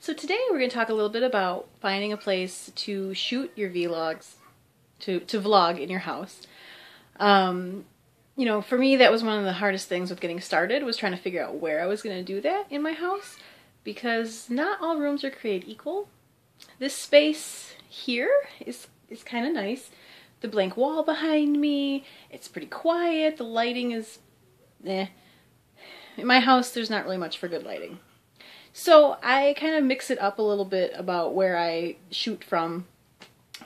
So today we're going to talk a little bit about finding a place to shoot your vlogs, to vlog in your house. You know, for me that was one of the hardest things with getting started, was trying to figure out where I was going to do that in my house, because not all rooms are created equal. This space here is kind of nice. The blank wall behind me, it's pretty quiet, the lighting is eh. In my house there's not really much for good lighting. So I kind of mix it up a little bit about where I shoot from,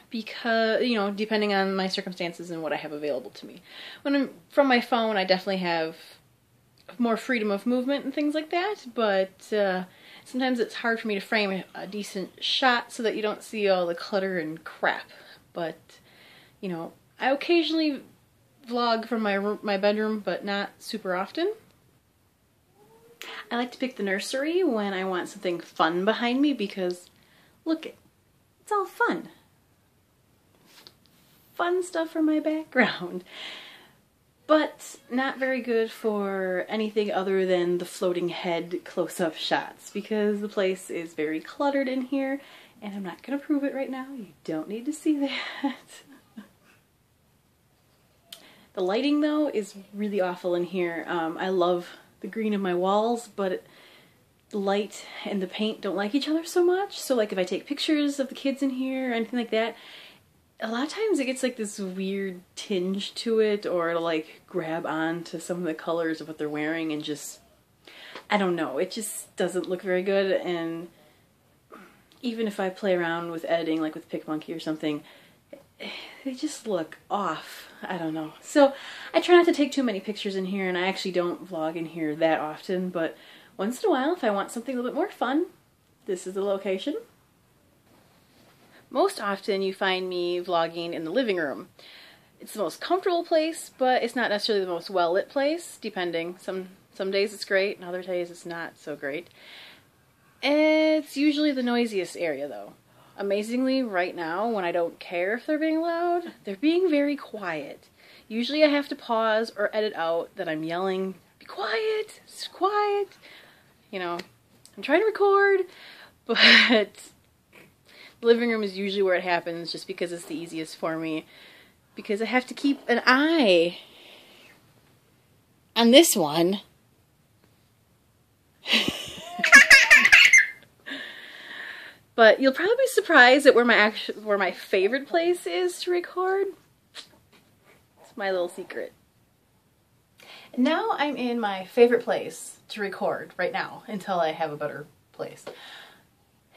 because, you know, depending on my circumstances and what I have available to me. When I'm from my phone, I definitely have more freedom of movement and things like that, but sometimes it's hard for me to frame a decent shot so that you don't see all the clutter and crap. But, you know, I occasionally vlog from my bedroom, but not super often. I like to pick the nursery when I want something fun behind me, because look, it's all fun. Fun stuff for my background. But not very good for anything other than the floating head close-up shots, because the place is very cluttered in here, and I'm not going to prove it right now. You don't need to see that. The lighting, though, is really awful in here. I love the green of my walls, but the light and the paint don't like each other so much. So like if I take pictures of the kids in here or anything like that, a lot of times it gets like this weird tinge to it, or it'll like grab on to some of the colors of what they're wearing and just, I don't know, it just doesn't look very good. And even if I play around with editing, like with PicMonkey or something, they just look off. I don't know. So I try not to take too many pictures in here, and I actually don't vlog in here that often, but once in a while, if I want something a little bit more fun, this is the location. Most often you find me vlogging in the living room. It's the most comfortable place, but it's not necessarily the most well-lit place, depending. Some days it's great, and other days it's not so great. It's usually the noisiest area, though. Amazingly, right now, when I don't care if they're being loud, they're being very quiet. Usually I have to pause or edit out that I'm yelling, "Be quiet! It's quiet!" You know, I'm trying to record, but the living room is usually where it happens, just because it's the easiest for me. Because I have to keep an eye on this one. But you'll probably be surprised at where my favorite place is to record. It's my little secret. And now I'm in my favorite place to record right now, until I have a better place.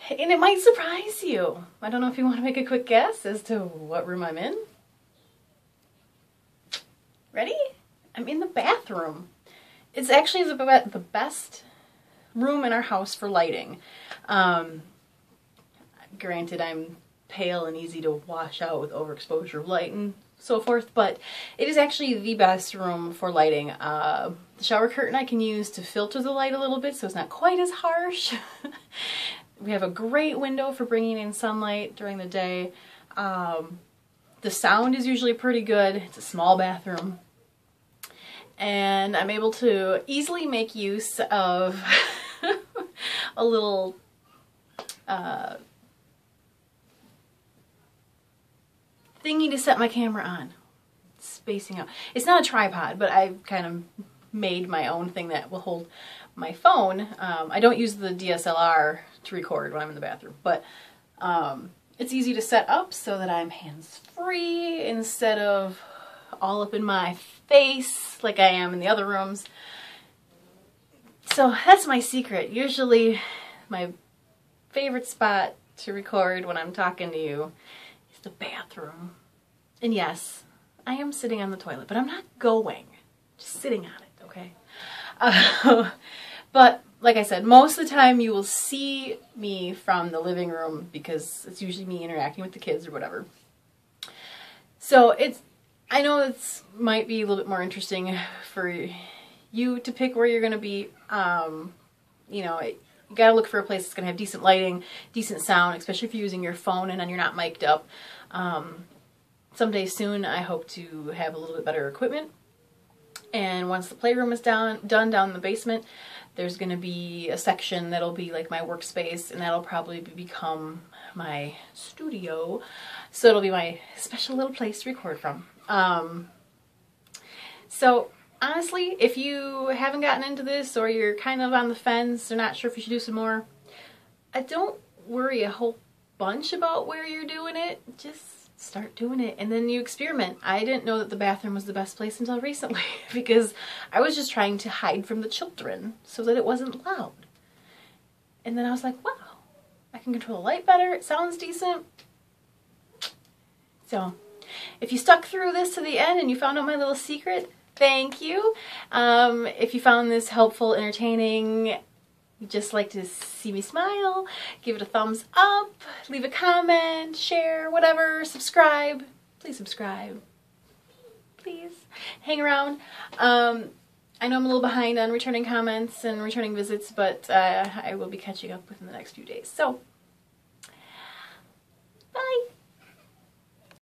And it might surprise you. I don't know if you want to make a quick guess as to what room I'm in. Ready? I'm in the bathroom. It's actually the best room in our house for lighting. Granted, I'm pale and easy to wash out with overexposure of light and so forth, but it is actually the best room for lighting. The shower curtain I can use to filter the light a little bit so it's not quite as harsh. We have a great window for bringing in sunlight during the day. The sound is usually pretty good. It's a small bathroom. And I'm able to easily make use of a little thingy to set my camera on. It's spacing out. It's not a tripod, but I've kind of made my own thing that will hold my phone. I don't use the DSLR to record when I'm in the bathroom, but it's easy to set up so that I'm hands-free instead of all up in my face like I am in the other rooms. So that's my secret. Usually my favorite spot to record when I'm talking to you is the bathroom. And yes, I am sitting on the toilet, but I'm not going. Just sitting on it, okay? But like I said, most of the time you will see me from the living room, because it's usually me interacting with the kids or whatever. So I know it might be a little bit more interesting for you to pick where you're going to be. You know, you gotta look for a place that's going to have decent lighting, decent sound, especially if you're using your phone and then you're not mic'd up. Someday soon I hope to have a little bit better equipment. And once the playroom is done down in the basement, There's going to be a section that'll be like my workspace, and that'll probably become my studio. So it'll be my special little place to record from. So honestly, if you haven't gotten into this, or you're kind of on the fence or not sure if you should do some more, I don't worry a whole bunch about where you're doing it. Just start doing it, and then you experiment. I didn't know that the bathroom was the best place until recently because I was just trying to hide from the children so that it wasn't loud. And then I was like, wow, I can control the light better, it sounds decent. So if you stuck through this to the end and you found out my little secret, thank you. If you found this helpful, entertaining, you'd just like to see me smile, give it a thumbs up, leave a comment, share, whatever, subscribe. Please subscribe. Please. Hang around. I know I'm a little behind on returning comments and returning visits, but I will be catching up within the next few days. So